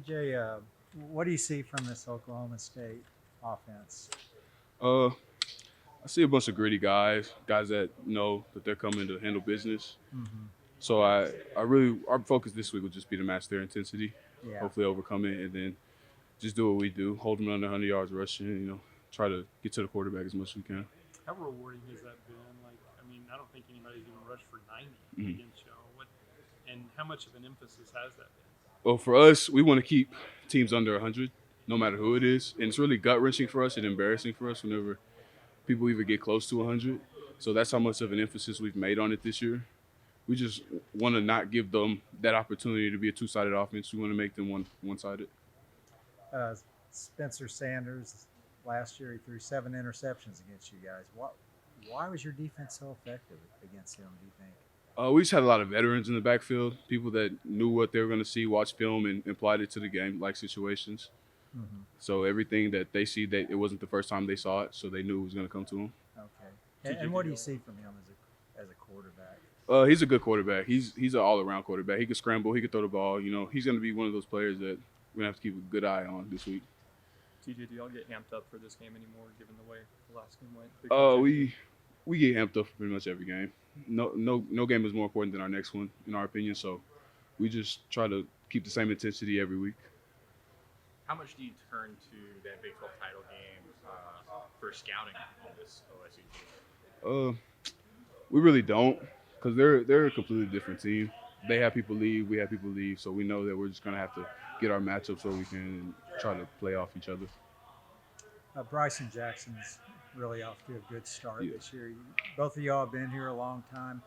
TJ, what do you see from this Oklahoma State offense? Uh, I see a bunch of gritty guys that know that they're coming to handle business. Hmm. So I really our focus this week will just be to match their intensity, Yeah. hopefully overcome it, and then just do what we do, hold them under 100 yards rushing. Try to get to the quarterback as much as we can. How rewarding has that been? Like, I mean, I don't think anybody's even rushed for 90 Mhm. against y'all. What, and how much of an emphasis has that been? Well, for us, we want to keep teams under 100, no matter who it is, and it's really gut wrenching for us and embarrassing for us whenever people even get close to 100. So that's how much of an emphasis we've made on it this year. We just want to not give them that opportunity to be a two-sided offense. We want to make them one-sided. Uh, Spencer Sanders, last year he threw 7 interceptions against you guys. Why was your defense so effective against him, do you think? We just had a lot of veterans in the backfield, people that knew what they were going to see, watched film, and applied it to the game, like situations. Hmm. So everything that they see, that it wasn't the first time they saw it, so they knew it was going to come to them. Okay. And what do you see from him as a quarterback? He's a good quarterback. He's an all-around quarterback. He can scramble. He can throw the ball. He's going to be one of those players that we're going to have to keep a good eye on this week. TJ, do y'all get amped up for this game anymore, given the way the last game went? We get amped up for pretty much every game. No game is more important than our next one, in our opinion. So we just try to keep the same intensity every week. How much do you turn to that Big 12 title game for scouting on this OSU team? We really don't, because they're a completely different team. They have people leave, we have people leave, so we know that we're just gonna have to get our matchups where we can and try to play off each other. Bryson Jackson's really off to a good start Yeah. this year. Both of y'all have been here a long time.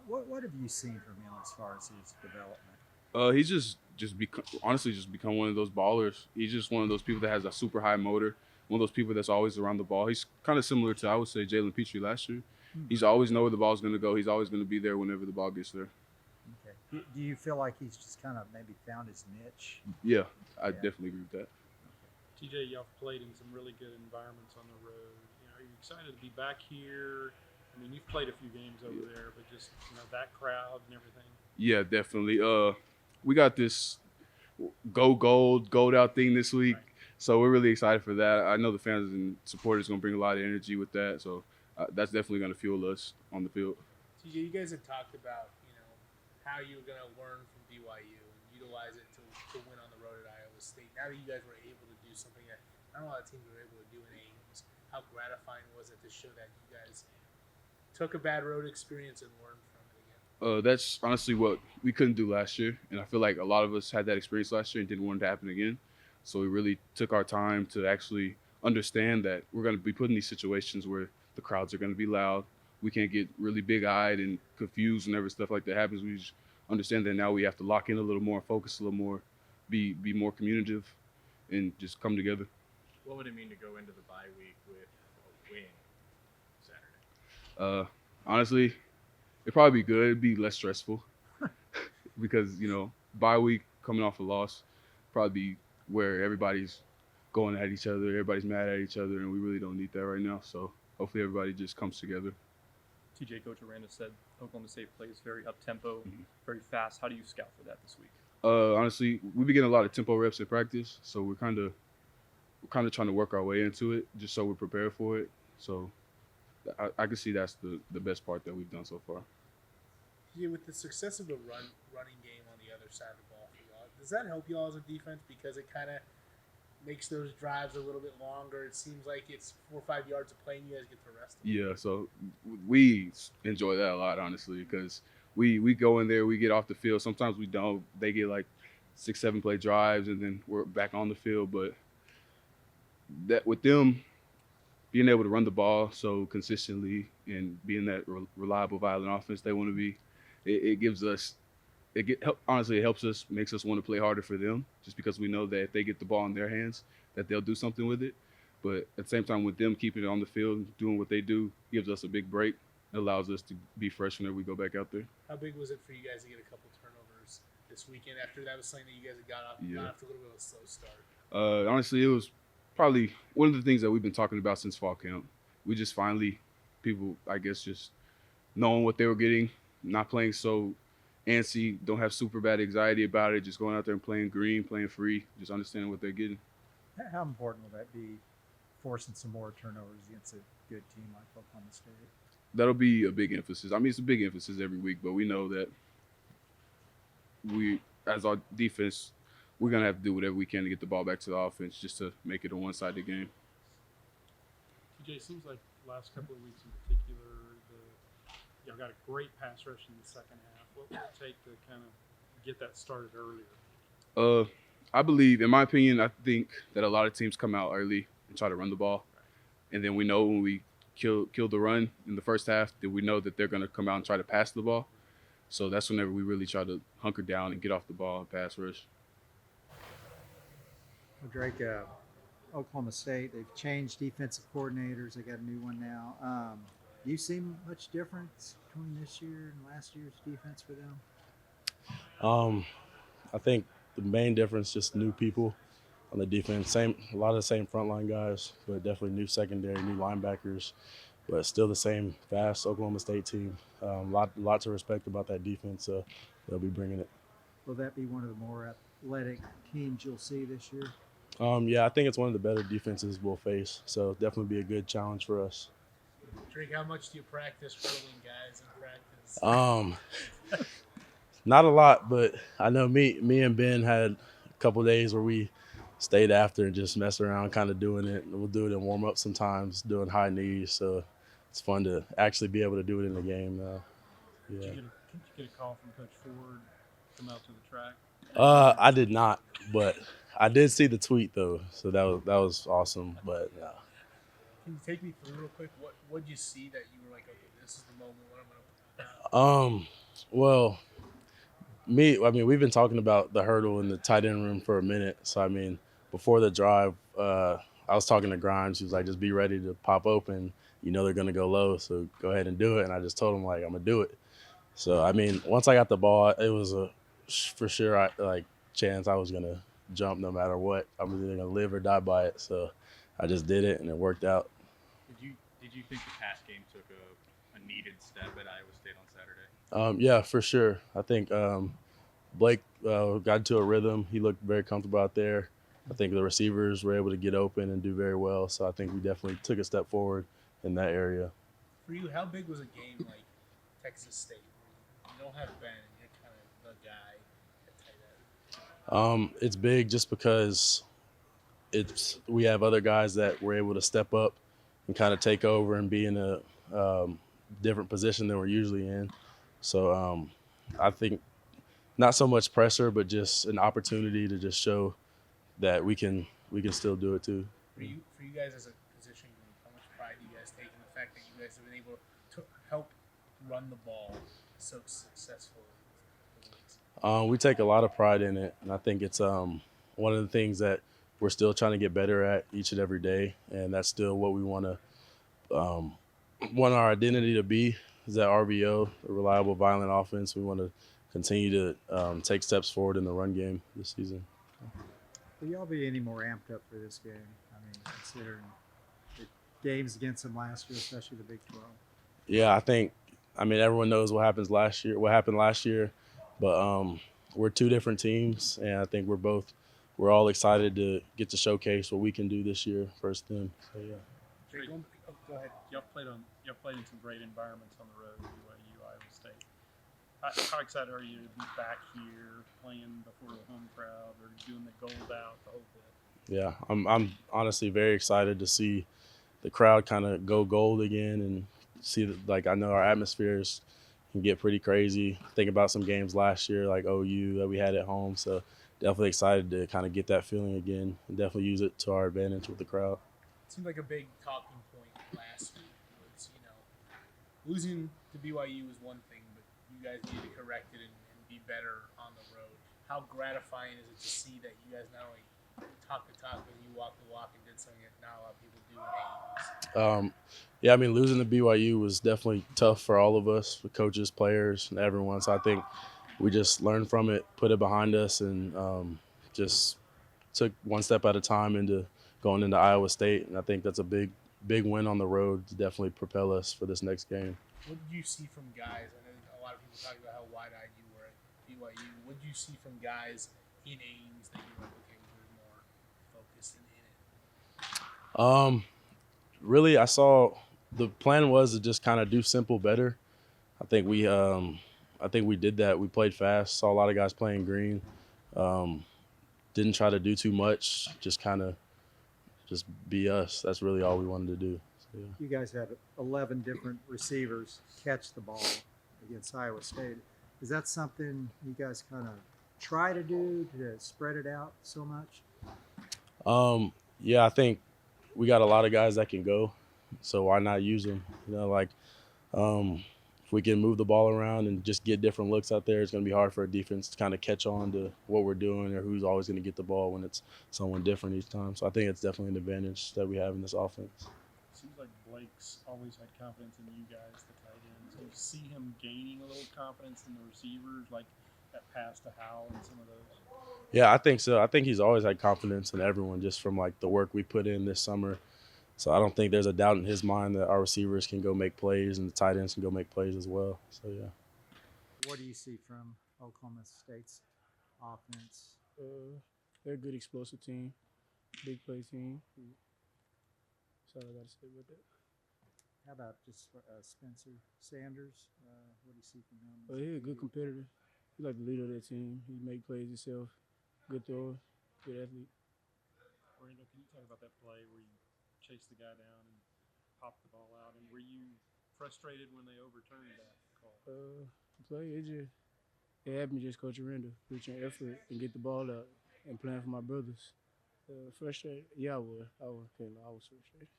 What have you seen from him as far as his development? He's honestly just become one of those ballers. He's just one of those people that has a super high motor. One of those people that's always around the ball. He's kind of similar to, I would say, Jalen Petrie last year. He's always know where the ball's going to go. He's always going to be there whenever the ball gets there. Okay. Do you feel like he's just kind of maybe found his niche? Yeah, I definitely agree with that. TJ, y'all played in some really good environments on the road. Are you excited to be back here? I mean, you've played a few games over there, but just that crowd and everything. Yeah, definitely. We got this go gold out thing this week, Right. so we're really excited for that. I know the fans and supporters going to bring a lot of energy with that, so that's definitely going to fuel us on the field. TJ, you guys had talked about how you were going to learn from BYU and utilize it to win on the road at Iowa State. Now that you guys were able to do something that not a lot of teams were able to do in Ames, how gratifying was it to show that you guys took a bad road experience and learned from it again? That's honestly what we couldn't do last year, and I feel like a lot of us had that experience last year and didn't want it to happen again. So we really took our time to actually understand that we're going to be put in these situations where the crowds are going to be loud. We can't get really big-eyed and confused whenever stuff like that happens. We just understand that now we have to lock in a little more, focus a little more, be more communicative, and just come together. What would it mean to go into the bye week with a win Saturday? Honestly, it'd probably be good. It'd be less stressful because, bye week coming off a loss, probably be where everybody's going at each other, everybody's mad at each other, and we really don't need that right now. So hopefully everybody just comes together. TJ, Coach Lorando said Oklahoma State plays very up-tempo, very fast. How do you scout for that this week? Honestly, we've been getting a lot of tempo reps in practice, so we're kind of trying to work our way into it, just so we're prepared for it. So I can see that's the best part that we've done so far. Yeah, with the success of the running game on the other side of the ball for y'all, does that help y'all as a defense because it kind of makes those drives a little bit longer? It seems like it's 4 or 5 yards of play and you guys get to rest them. Yeah, so we enjoy that a lot, honestly, because we go in there, we get off the field. Sometimes we don't. They get like 6-7 play drives, and then we're back on the field. But that with them being able to run the ball so consistently and being that reliable, violent offense they want to be, it gives us honestly, it helps us, makes us want to play harder for them, just because we know that if they get the ball in their hands, that they'll do something with it. But at the same time, with them keeping it on the field, doing what they do, gives us a big break. It allows us to be fresh whenever we go back out there. How big was it for you guys to get a couple turnovers this weekend after that was something that you guys had got off a little bit of a slow start? Honestly, it was probably one of the things that we've been talking about since fall camp. We just finally, people, I guess, just knowing what they were getting, not playing so antsy, don't have super bad anxiety about it, just going out there and playing green, playing free, just understanding what they're getting. How important will that be, forcing some more turnovers against a good team like Oklahoma State? That'll be a big emphasis. I mean, it's a big emphasis every week, but we know that as our defense, we're going to have to do whatever we can to get the ball back to the offense just to make it a one-sided game. TJ, it seems like the last couple of weeks in particular, y'all got a great pass rush in the second half. What would it take to kind of get that started earlier? I believe, in my opinion, I think that a lot of teams come out early and try to run the ball. And then we know when we kill the run in the first half, that we know that they're going to come out and try to pass the ball. So that's whenever we really try to hunker down and get off the ball and pass rush. Well, Drake, Oklahoma State, they've changed defensive coordinators. They got a new one now. Do you see much difference between this year and last year's defense for them? I think the main difference just new people on the defense. A lot of the same frontline guys, but definitely new secondary, new linebackers, but still the same fast Oklahoma State team. Lot to respect about that defense. So they'll be bringing it. Will that be one of the more athletic teams you'll see this year? Yeah, I think it's one of the better defenses we'll face. So definitely be a good challenge for us. Drake, how much do you practice hurdling guys in practice? Not a lot, but I know me and Ben had a couple days where we stayed after and just messed around, kind of doing it. We'll do it in warm up sometimes, doing high knees. So it's fun to actually be able to do it in the game now. Yeah. Did you get a call from Coach Ford come out to the track? I did not, but I did see the tweet though, so that was awesome. But Can you take me through real quick? What did you see that you were like, okay, this is the moment when I'm gonna put down? Well, we've been talking about the hurdle in the tight end room for a minute. So I mean, before the drive, I was talking to Grimes. She was like, just be ready to pop open. You know they're gonna go low, so go ahead and do it. And I just told him like I'm gonna do it. So I mean, once I got the ball, it was a for sure chance I was gonna jump no matter what. I'm either gonna live or die by it. So I just did it, and it worked out. Did you think the pass game took a needed step at Iowa State on Saturday? Yeah, for sure. I think Blake got into a rhythm. He looked very comfortable out there. I think the receivers were able to get open and do very well. So I think we definitely took a step forward in that area. For you, how big was a game like Texas State? You don't have Ben, and you're kind of the guy at tight end. It's big just because we have other guys that were able to step up and kind of take over and be in a different position than we're usually in. So I think not so much pressure, but just an opportunity to just show that we can still do it too. For you guys as a position group, how much pride do you guys take in the fact that you guys have been able to help run the ball so successfully? We take a lot of pride in it, and I think it's one of the things that we're still trying to get better at each and every day, and that's still what we want our identity to be, is that RBO, a reliable, violent offense. We want to continue to take steps forward in the run game this season. Will y'all be any more amped up for this game? I mean, considering the games against them last year, especially the Big 12. Yeah, I mean, everyone knows what happened last year, but we're two different teams, and I think we're all excited to get to showcase what we can do this year first then. So yeah. Drake, go ahead. Y'all played in some great environments on the road, BYU, Iowa State. How excited are you to be back here playing before the home crowd or doing the gold out, the whole bit? Yeah, I'm honestly very excited to see the crowd kind of go gold again and see that, I know our atmospheres can get pretty crazy. Think about some games last year like OU that we had at home. So definitely excited to kind of get that feeling again and definitely use it to our advantage with the crowd. It seemed like a big talking point last week was, losing to BYU was one thing, but you guys need to correct it and be better on the road. How gratifying is it to see that you guys not only talk the talk, but you walk the walk and did something that not a lot of people do in games? Yeah, I mean, losing to BYU was definitely tough for all of us, for coaches, players, and everyone. So I think we just learned from it, put it behind us, and just took one step at a time into going into Iowa State. And I think that's a big win on the road to definitely propel us for this next game. What did you see from guys? I know a lot of people talk about how wide-eyed you were at BYU? What did you see from guys in Ames that you were like, okay, we're more focused in it? Really, I saw the plan was to just kind of do simple better. I think we did that. We played fast. Saw a lot of guys playing green. Didn't try to do too much. Just kind of just be us. That's really all we wanted to do. So, yeah. You guys had 11 different receivers catch the ball against Iowa State. Is that something you guys kind of try to do to spread it out so much? Yeah, I think we got a lot of guys that can go, so why not use them? If we can move the ball around and just get different looks out there, it's going to be hard for a defense to kind of catch on to what we're doing or who's always going to get the ball when it's someone different each time. So I think it's definitely an advantage that we have in this offense. Seems like Blake's always had confidence in you guys, the tight ends. Do you see him gaining a little confidence in the receivers, like that pass to Howell and some of those? Yeah, I think so. I think he's always had confidence in everyone just from like the work we put in this summer. So I don't think there's a doubt in his mind that our receivers can go make plays and the tight ends can go make plays as well. So, yeah. What do you see from Oklahoma State's offense? They're a good explosive team, big play team. That's all I got to say about that. How about just Spencer Sanders? What do you see from him? Well, he's a good competitor. He's like the leader of that team. He make plays himself. Good thrower, good athlete. Lorando, can you talk about that play where you chased the guy down and popped the ball out? And were you frustrated when they overturned that call? The play, it had me just Coach Lorando, reaching effort and get the ball out and playing for my brothers. Frustrated? Yeah, I was. I was frustrated.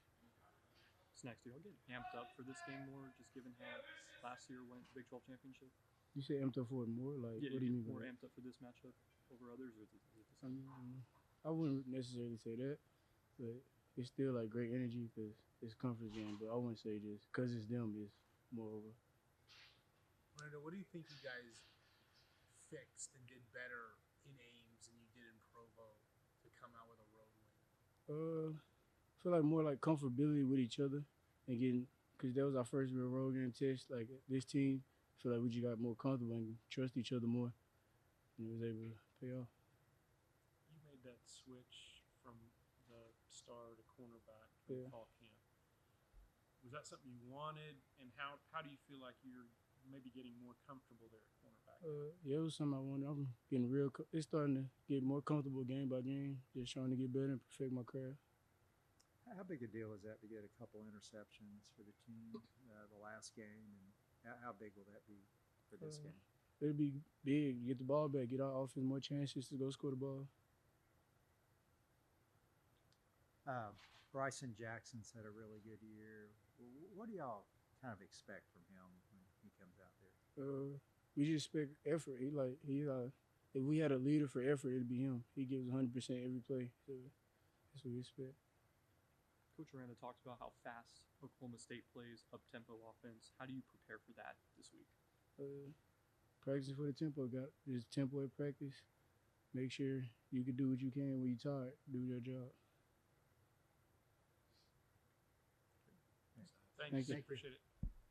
Snaxx, do y'all get amped up for this game more, just given how last year went Big 12 championship? You say amped up for it more? Like, Yeah, what do you mean by more that? amped up for this matchup over others, or is it the same? I wouldn't necessarily say that, but it's still like great energy because it's a conference game. But I wouldn't say just because it's them is moreover. Lorando, what do you think you guys fixed and did better in Ames than you did in Provo to come out with a road win? I feel like more like comfortability with each other and getting, because that was our first real road game test. Like this team, I feel like we just got more comfortable and trust each other more, and it was able to pay off. You made that switch from the star to cornerback Yeah. in fall camp. Was that something you wanted? And how do you feel like you're maybe getting more comfortable there at cornerback? Yeah, it was something I wanted. I'm getting it's starting to get more comfortable game by game, just trying to get better and perfect my craft. How big a deal is that to get a couple interceptions for the team the last game? And how big will that be for this game? It'll be big. Get the ball back. Get our offense more chances to go score the ball. Bryson Jackson's had a really good year. What do y'all kind of expect from him when he comes out there? We just expect effort. If we had a leader for effort, it'd be him. He gives 100% every play. So that's what we expect. Coach Lorando talked about how fast Oklahoma State plays up-tempo offense. How do you prepare for that this week? Practice for the tempo. Got just tempo at practice. Make sure you can do what you can when you're tired. Do your job. Thanks. Thank you. Appreciate it.